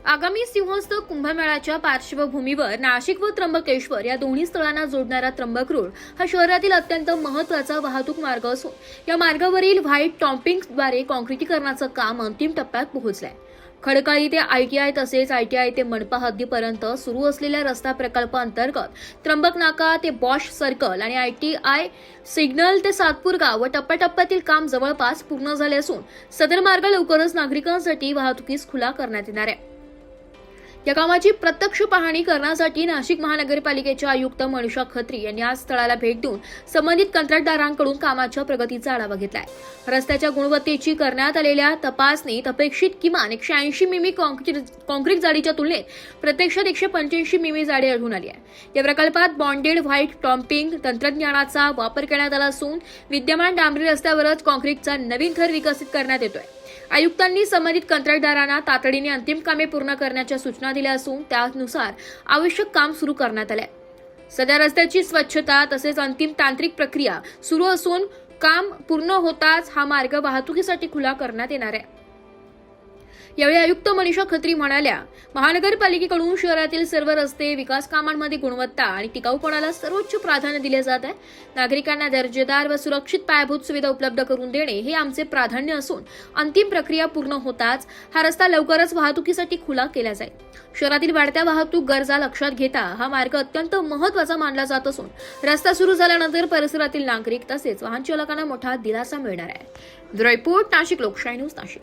आगामी सिंहस्थ कुंभमेळ्याच्या पार्श्वभूमीवर नाशिक व त्र्यंबकेश्वर या दोन्ही स्थळांना जोडणारा त्र्यंबक रोड हा शहरातील अत्यंत महत्त्वाचा वाहतूक मार्ग असून या मार्गावरील व्हाईट टॉपिंग्सद्वारे काँक्रिटीकरणाचं काम अंतिम टप्प्यात पोहोचलंय. खडकाळी ते आयटीआय तसेच आयटीआय ते मनपा हद्दीपर्यंत सुरू असलेल्या रस्ता प्रकल्प अंतर्गत त्र्यंबक नाका ते बॉश सर्कल आणि आयटीआय सिग्नल ते सातपूर गाव व टप्प्याटप्प्यातील काम जवळपास पूर्ण झाले असून सदर मार्ग लवकरच नागरिकांसाठी वाहतुकीस खुला करण्यात येणार आहे. या कामाची प्रत्यक्ष पाहणी करण्यासाठी नाशिक महानगरपालिकेचे आयुक्त मनीषा खत्री यांनी आज स्थळाला भेट देऊन संबंधित कंत्राटदारांकडून कामाच्या प्रगतीचा आढावा घेतलाय. रस्त्याच्या गुणवत्तेची करण्यात आलेल्या तपासणीत अपेक्षित किमान 180 मिमी काँक्रीट जाडीच्या तुलनेत प्रत्यक्षात 185 मिमी जाडी आढळून आली आहे. या प्रकल्पात बॉन्डेड व्हाईट टॉपिंग तंत्रज्ञानाचा वापर करण्यात आला असून विद्यमान डांबरी रस्त्यावरच काँक्रीटचा नवीन थर विकसित करण्यात येतोय. आयुक्तांनी संबंधित कंत्राटदारांना तातडीने अंतिम कामे पूर्ण करण्याच्या सूचना दिल्या असून त्यानुसार आवश्यक काम सुरू करण्यात आले. सध्या रस्त्याची स्वच्छता तसेच अंतिम तांत्रिक प्रक्रिया सुरू असून काम पूर्ण होताच हा मार्ग वाहतुकीसाठी खुला करण्यात येणार आहे. यावेळी आयुक्त मनीषा खत्री म्हणाल्या, महानगरपालिकेकडून शहरातील सर्व रस्ते विकास कामांमध्ये गुणवत्ता आणि टिकाऊपणाला सर्वोच्च प्राधान्य दिले जात आहे. नागरिकांना दर्जेदार व सुरक्षित पायाभूत सुविधा उपलब्ध करून देणे हे आमचे प्राधान्य असून अंतिम प्रक्रिया पूर्ण होताच हा रस्ता लवकरच वाहतुकीसाठी खुला केला जाईल. शहरातील वाढत्या वाहतूक गरजा लक्षात घेता हा मार्ग अत्यंत महत्त्वाचा मानला जात असून रस्ता सुरू झाल्यानंतर परिसरातील नागरिक तसेच वाहन चालकांना मोठा दिलासा मिळणार आहे. ब्युरो रिपोर्ट, नाशिक लोकशाही न्यूज, नाशिक.